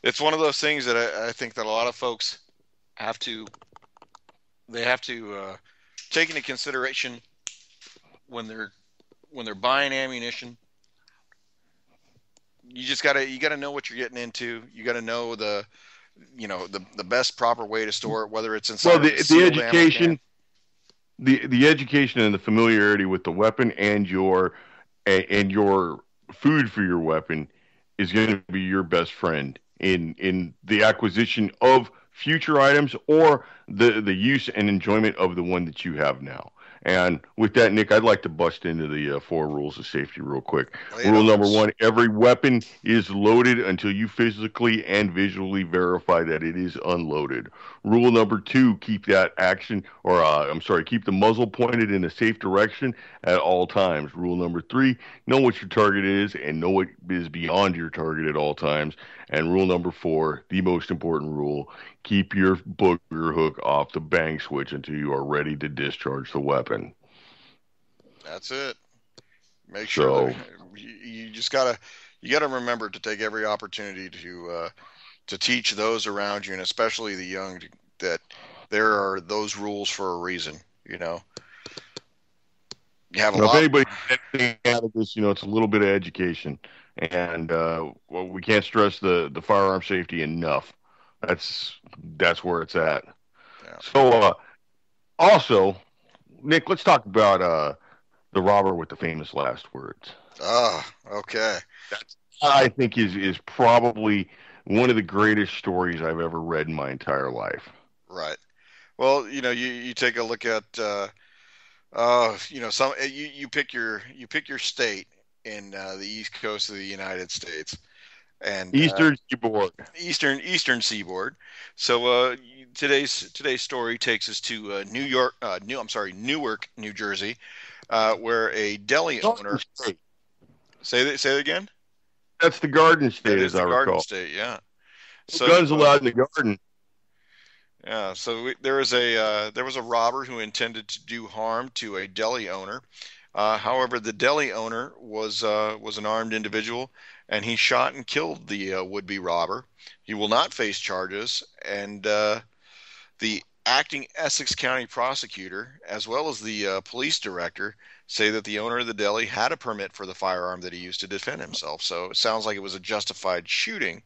it's one of those things that I think that a lot of folks have to they have to take into consideration when they're buying ammunition. You gotta know what you're getting into. You gotta know the best proper way to store it, whether it's Well, inside of a the sealed ammo can. education, the education and the familiarity with the weapon and your food for your weapon is going to be your best friend in the acquisition of future items or the use and enjoyment of the one that you have now. And with that, Nick, I'd like to bust into the four rules of safety real quick. Lay it Rule on number us. one: every weapon is loaded until you physically and visually verify that it is unloaded. Rule number two: keep that action, or keep the muzzle pointed in a safe direction at all times. Rule number three: know what your target is and know what is beyond your target at all times. And rule number four, the most important rule: keep your booger hook off the bang switch until you are ready to discharge the weapon. That's it. Make sure So, that you just you gotta remember to take every opportunity to teach those around you, and especially the young, that there are those rules for a reason. You know, you have a if lot. anybody gets anything out of this, it's a little bit of education. And we can't stress the firearm safety enough. That's where it's at. Yeah. So, also, Nick, let's talk about the robber with the famous last words. Ah, okay. That's, I think is probably one of the greatest stories I've ever read in my entire life. Right. Well, you take a look at you pick your state in the East Coast of the United States, and Eastern Seaboard. Eastern Seaboard. So today's story takes us to Newark, New Jersey, where a deli owner. State. Say that again. That's the Garden That State, is as I the Garden recall. State. Yeah. No So guns allowed in the garden. yeah. So there was a robber who intended to do harm to a deli owner. However, the deli owner was an armed individual, and he shot and killed the would-be robber. He will not face charges, and the acting Essex County prosecutor, as well as the police director, say that the owner of the deli had a permit for the firearm that he used to defend himself. So it sounds like it was a justified shooting.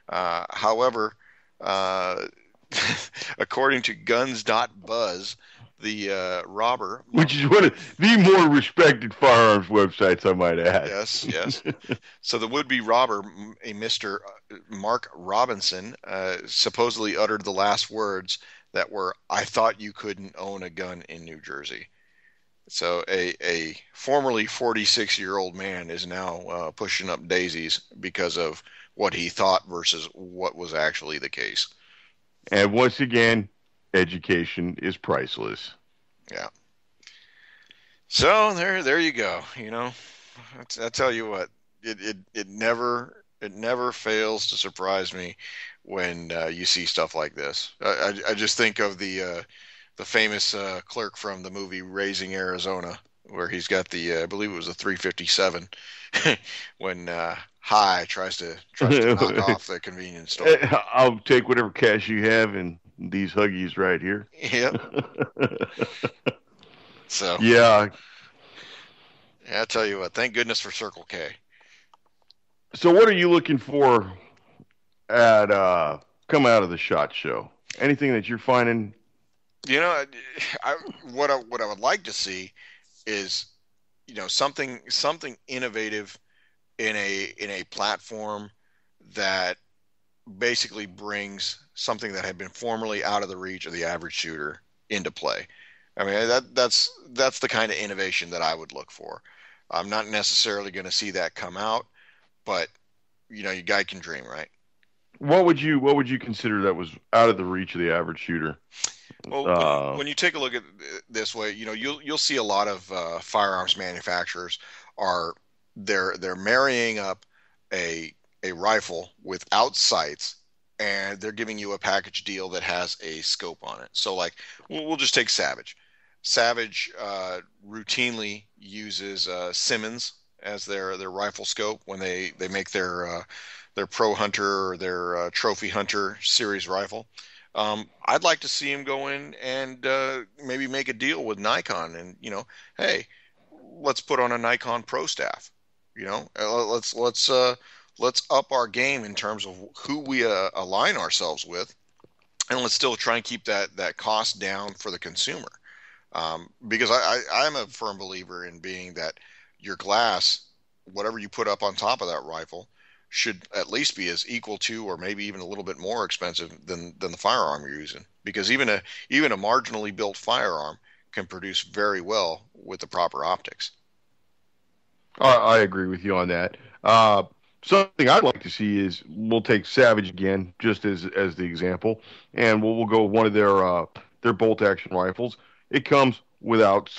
However, uh, according to Guns.Buzz, the robber. Which is one of the more respected firearms websites, I might add. Yes, yes. So the would-be robber, a Mr. Mark Robinson, supposedly uttered the last words that were, "I thought you couldn't own a gun in New Jersey." So a formerly 46-year-old man is now pushing up daisies because of what he thought versus what was actually the case. And once again, education is priceless. Yeah. So there you go. I tell you what, it never fails to surprise me when you see stuff like this. I just think of the famous clerk from the movie Raising Arizona, where he's got I believe it was a 357, when High tries to knock off the convenience store. I'll take whatever cash you have and these Huggies right here. Yep. So Yeah. I tell you what, thank goodness for Circle K. So what are you looking for at come out of the SHOT Show? Anything that you're finding? What I would like to see is something innovative in a platform that basically brings something that had been formerly out of the reach of the average shooter into play. I mean, that's the kind of innovation that I would look for. I'm not necessarily going to see that come out, but you guy can dream, right? What would you consider that was out of the reach of the average shooter? Well, when you take a look at it this way, you'll see a lot of firearms manufacturers they're marrying up a rifle without sights, and they're giving you a package deal that has a scope on it. So like we'll just take Savage. Savage routinely uses Simmons as their rifle scope when they make their Pro Hunter or their Trophy Hunter series rifle. I'd like to see him go in and maybe make a deal with Nikon, and hey, let's put on a Nikon Pro staff. Let's up our game in terms of who we align ourselves with, and let's still try and keep that cost down for the consumer. Because I'm a firm believer in being that your glass, whatever you put up on top of that rifle, should at least be as equal to, or maybe even a little bit more expensive than the firearm you're using. Because even a marginally built firearm can produce very well with the proper optics. I agree with you on that. Something I'd like to see is we'll take Savage again, just as the example, and we'll go one of their bolt action rifles. It comes without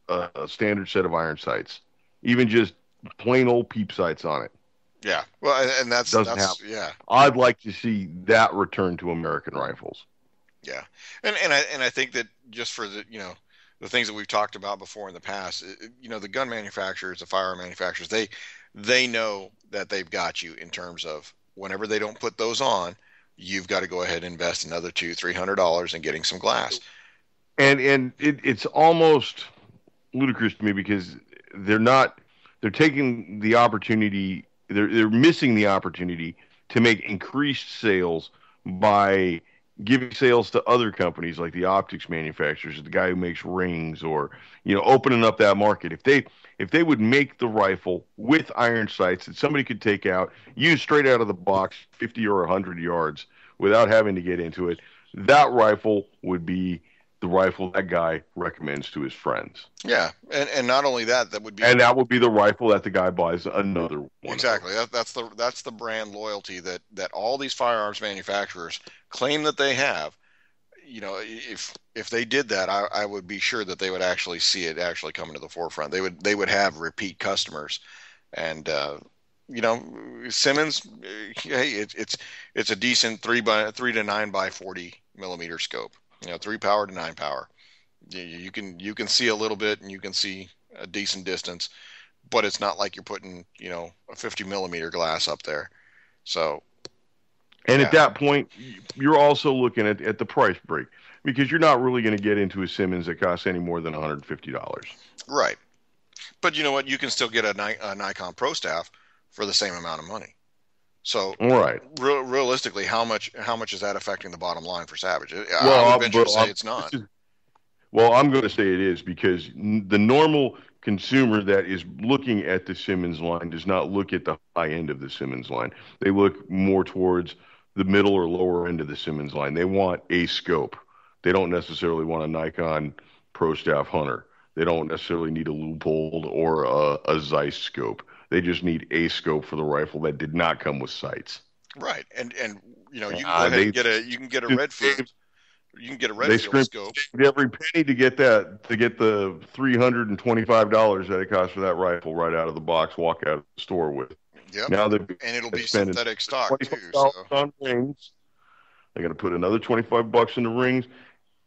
a standard set of iron sights, even just plain old peep sights on it. Yeah, well, and that's yeah. I'd like to see that return to American rifles. Yeah, and I think that just for the things that we've talked about before in the past, the gun manufacturers, the firearm manufacturers, they know that they've got you in terms of whenever they don't put those on, you've got to go ahead and invest another $200-$300 in getting some glass. And it's almost ludicrous to me because they're taking the opportunity, they're missing the opportunity to make increased sales by giving sales to other companies like the optics manufacturers, the guy who makes rings, or opening up that market. If they would make the rifle with iron sights that somebody could take out, use straight out of the box, 50 or 100 yards, without having to get into it, that rifle would be the rifle that guy recommends to his friends. Yeah, and not only that, that would be the rifle that the guy buys another one. Exactly. That's the brand loyalty that all these firearms manufacturers claim that they have. If they did that, I would be sure that they would actually see it actually coming to the forefront. They would have repeat customers, and Simmons, hey, it's a decent 3 to 9 by 40 millimeter scope. 3 power to 9 power. You can see a little bit, and you can see a decent distance, but it's not like you're putting a 50 millimeter glass up there. So, and at that point, you're also looking at the price break, because you're not really going to get into a Simmons that costs any more than $150. Right. But you know what? You can still get a Nikon Pro staff for the same amount of money. So, right. Realistically, how much is that affecting the bottom line for Savage? I would venture to say it's not. Well, I'm going to say it is, because the normal consumer that is looking at the Simmons line does not look at the high end of the Simmons line. They look more towards the middle or lower end of the Simmons line. They want a scope. They don't necessarily want a Nikon Pro Staff Hunter. They don't necessarily need a Leupold or a Zeiss scope. They just need a scope for the rifle that did not come with sights. Right, and you can go ahead and get a Redfield. You can get a Redfield scope. Every penny to get the $325 that it costs for that rifle right out of the box. Walk out of the store with. Yep. Now and it'll be synthetic stock too. So. On rings. They're going to put another $25 into rings,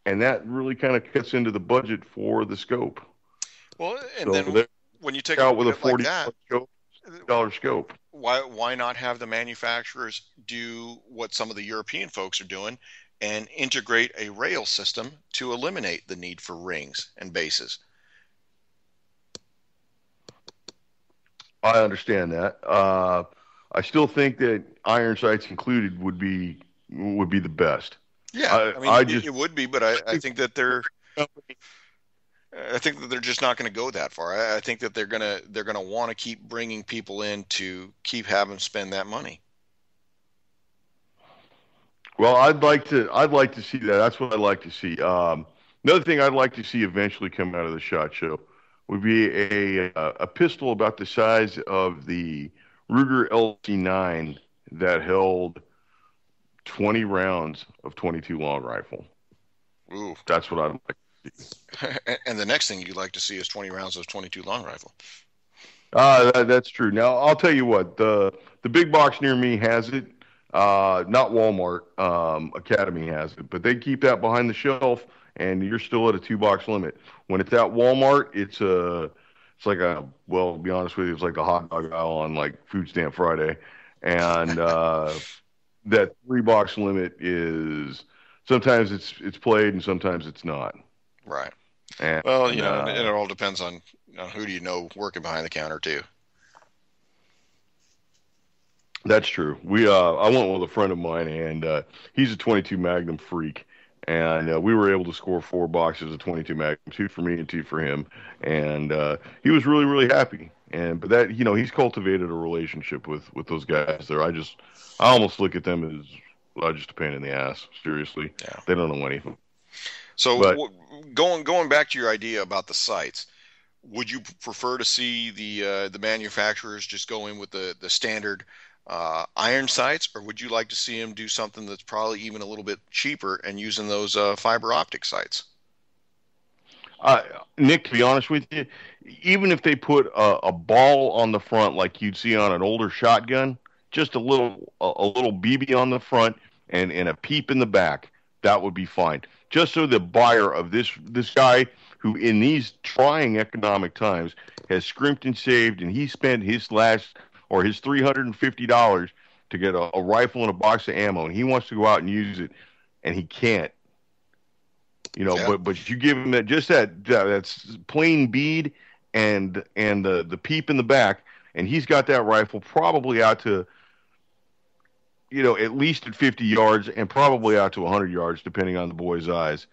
and that really kind of cuts into the budget for the scope. Well, and then when you take out with a $40 scope, why not have the manufacturers do what some of the European folks are doing and integrate a rail system to eliminate the need for rings and bases? I understand that. I still think that iron sights included would be the best. Yeah, it would be, but I think that they're just not going to go that far. I think that they're gonna want to keep bringing people in to keep having them spend that money. Well, I'd like to see that. That's what I'd like to see. Another thing I'd like to see eventually come out of the SHOT Show would be a pistol about the size of the Ruger LC9 that held 20 rounds of 22 long rifle. Ooh. That's what I'd like to see. And the next thing you'd like to see is 20 rounds of 22 long rifle. That's true. Now, I'll tell you what, the big box near me has it. Not Walmart. Academy has it, but they keep that behind the shelf, and you're still at a 2-box limit. When it's at Walmart, it's like to be honest with you, it's like the hot dog aisle on like Food Stamp Friday, and that 3 box limit is sometimes it's played and sometimes it's not. Right. And Well, and it all depends on who do you know working behind the counter too. that's true. I went with a friend of mine, and he's a 22 Magnum freak, and we were able to score 4 boxes of 22 Magnum, 2 for me and 2 for him, and he was really really happy. And but that he's cultivated a relationship with those guys there. I almost look at them as just a pain in the ass. Seriously, Yeah. they don't know anything. So But going back to your idea about the sights, would you prefer to see the manufacturers just go in with the standard iron sights, or would you like to see them do something that's probably even a little bit cheaper and using those fiber optic sights? Nick, to be honest with you, even if they put a ball on the front like you'd see on an older shotgun, just a little BB on the front and a peep in the back, that would be fine. Just so the buyer of this guy who in these trying economic times has scrimped and saved, and he spent his last or his $350 to get a rifle and a box of ammo, and he wants to go out and use it, and he can't. Yeah. But you give him that's plain bead and the peep in the back, and he's got that rifle probably out to at least at 50 yards and probably out to 100 yards depending on the boy's eyes.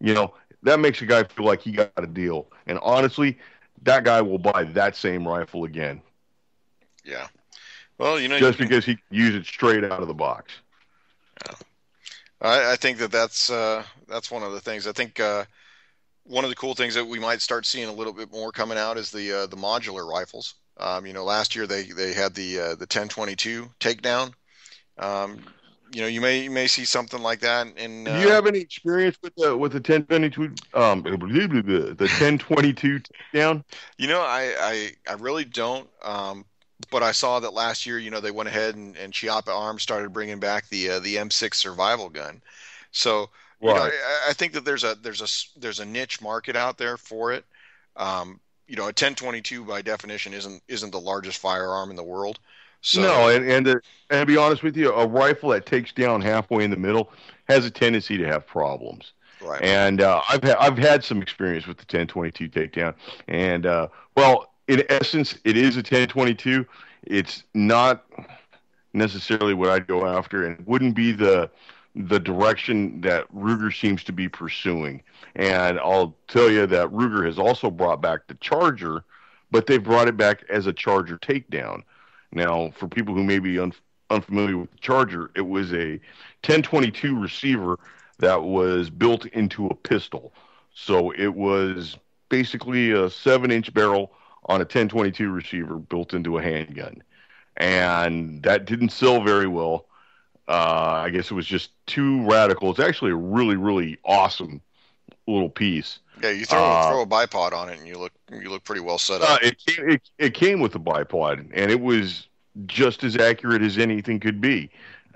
That makes a guy feel like he got a deal, and honestly, that guy will buy that same rifle again. Yeah. Well, just because he can use it straight out of the box. Yeah. I think that's one of the things. I think one of the cool things that we might start seeing a little bit more coming out is the modular rifles. Last year they had the 1022 takedown. You may see something like that. And do you have any experience with the 1022 the 1022 takedown? I really don't. But I saw that last year, they went ahead and Chiappa Arms started bringing back the M6 survival gun. So, right. I think that there's a niche market out there for it. A 1022 by definition isn't the largest firearm in the world. So no, and to be honest with you, a rifle that takes down halfway in the middle has a tendency to have problems. Right. And I've had some experience with the 1022 takedown, and well, in essence, it is a 1022. It's not necessarily what I'd go after, and wouldn't be the direction that Ruger seems to be pursuing. And I'll tell you that Ruger has also brought back the Charger, but they brought it back as a Charger takedown. Now, for people who may be unfamiliar with the Charger, it was a 1022 receiver that was built into a pistol. So it was basically a 7-inch barrel on a 1022 receiver built into a handgun. And that didn't sell very well. I guess it was just too radical. It's actually a really, really awesome little piece. Yeah, you throw a bipod on it, and you look pretty well set up. It came with a bipod, and it was just as accurate as anything could be,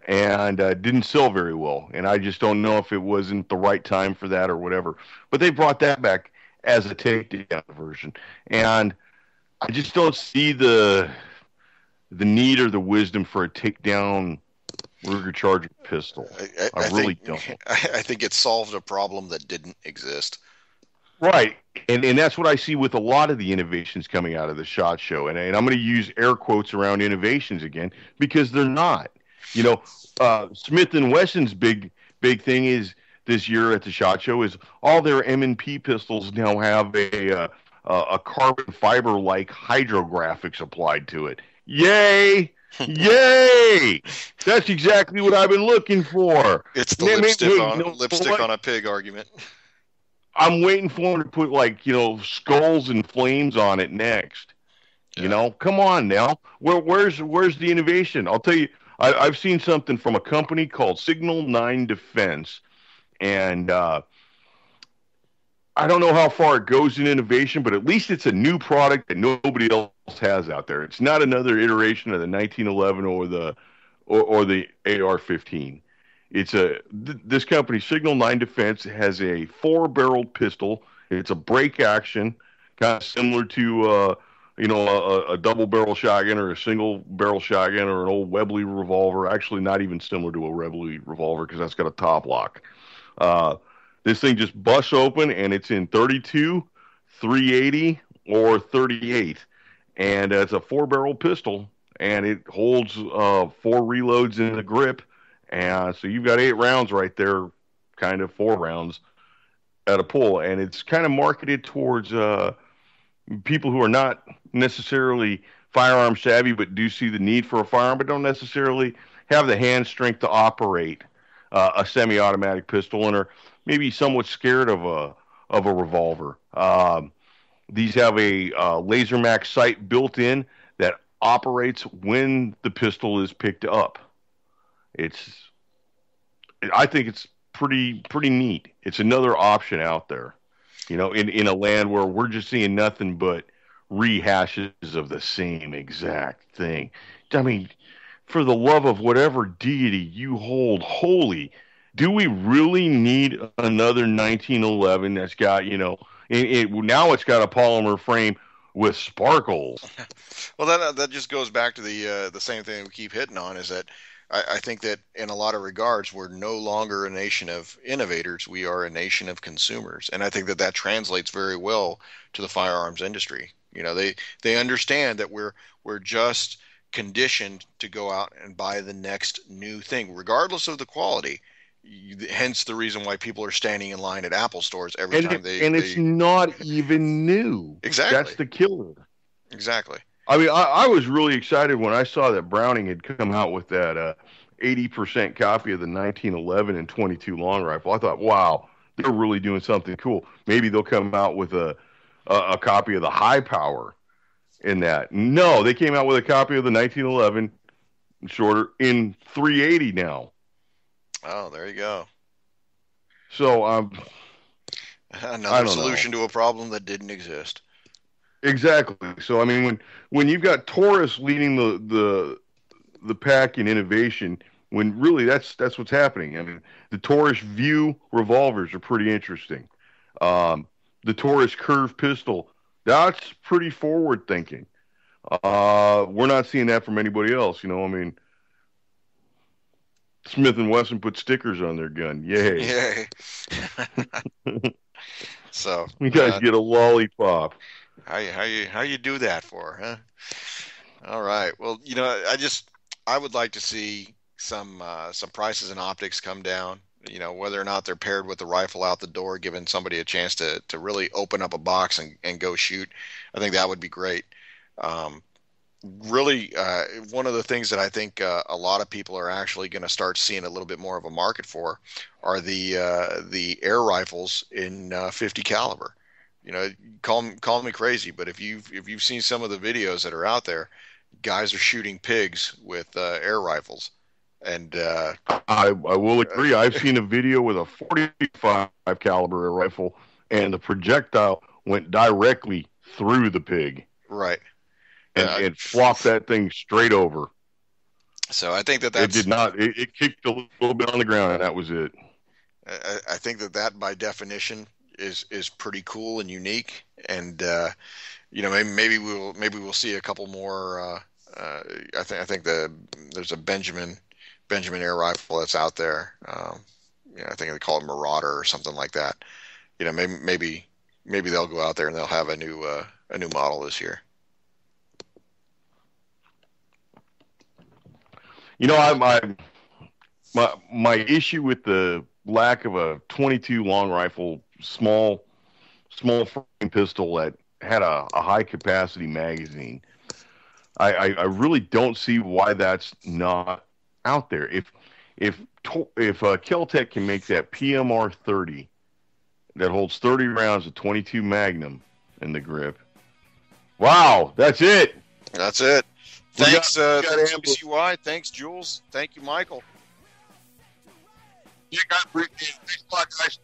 and didn't sell very well. And I just don't know if it wasn't the right time for that or whatever. But they brought that back as a takedown version, and I just don't see the need or the wisdom for a takedown Ruger Charger pistol. I really don't. I think it solved a problem that didn't exist. Right. And that's what I see with a lot of the innovations coming out of the SHOT Show. And I'm going to use air quotes around innovations again because they're not. Smith & Wesson's big thing is this year at the SHOT Show is all their M&P pistols now have a carbon fiber-like hydrographics applied to it. Yay! Yay! That's exactly what I've been looking for. It's the lipstick on a pig argument. I'm waiting for him to put skulls and flames on it next. Yeah. Come on now. Where's the innovation? I'll tell you. I've seen something from a company called Signal 9 Defense, and I don't know how far it goes in innovation, but at least it's a new product that nobody else has out there. It's not another iteration of the 1911 or the AR-15. It's this company, Signal 9 Defense, has a 4-barreled pistol. It's a break action, kind of similar to a double barrel shotgun or a single barrel shotgun or an old Webley revolver. Actually, not even similar to a Webley revolver because that's got a top lock. This thing just busts open and it's in 32, 380, or 38, and it's a 4-barrel pistol, and it holds 4 reloads in the grip, and so you've got 8 rounds right there, kind of 4 rounds at a pull, and it's kind of marketed towards people who are not necessarily firearm savvy, but do see the need for a firearm, but don't necessarily have the hand strength to operate a semi-automatic pistol, and are maybe somewhat scared of a revolver. These have a laser max sight built in that operates when the pistol is picked up. I think it's pretty neat. It's another option out there, in a land where we're just seeing nothing but rehashes of the same exact thing. I mean, for the love of whatever deity you hold holy, do we really need another 1911 that's got, now it's got a polymer frame with sparkles? Well, that just goes back to the same thing we keep hitting on, is that I think that in a lot of regards, we're no longer a nation of innovators. We are a nation of consumers. And I think that translates very well to the firearms industry. They understand that we're just conditioned to go out and buy the next new thing, regardless of the quality. Hence the reason why people are standing in line at Apple stores every time they... And it's not even new. Exactly. That's the killer. Exactly. I mean, I was really excited when I saw that Browning had come out with that 80% copy of the 1911 and 22 long rifle. I thought, wow, they're really doing something cool. Maybe they'll come out with a copy of the high power in that. No, they came out with a copy of the 1911 shorter in 380 now. Oh, there you go. So another solution to a problem that didn't exist. Exactly. So I mean, when you've got Taurus leading the pack in innovation, when really that's what's happening. I mean, the Taurus View revolvers are pretty interesting. The Taurus Curve pistol, that's pretty forward thinking. We're not seeing that from anybody else. I mean, Smith & Wesson put stickers on their gun. Yay. So you guys get a lollipop. How you do that for, huh? All right. Well, I would like to see some prices and optics come down. Whether or not they're paired with the rifle out the door, giving somebody a chance to really open up a box and go shoot. I think that would be great. Really, one of the things that I think a lot of people are actually going to start seeing a little bit more of a market for are the air rifles in 50 caliber. Call me crazy, but if you've seen some of the videos that are out there, guys are shooting pigs with air rifles, and I will agree. I've seen a video with a 45 caliber air rifle, and the projectile went directly through the pig. Right. And flopped that thing straight over. So I think that's... It did not. It kicked a little bit on the ground, and that was it. I think that by definition is pretty cool and unique, and maybe we'll see a couple more. I think there's a Benjamin air rifle that's out there. I think they call it Marauder or something like that. Maybe they'll go out there and they'll have a new model this year. My issue with the lack of a 22 long rifle, small frame pistol that had a high capacity magazine, I really don't see why that's not out there. If Kel-Tec can make that PMR 30 that holds 30 rounds of 22 Magnum in the grip, wow, that's it. That's it. Thanks, BCY. Thanks, Jules. Thank you, Michael. Yeah, I appreciate it. Thanks a lot, guys.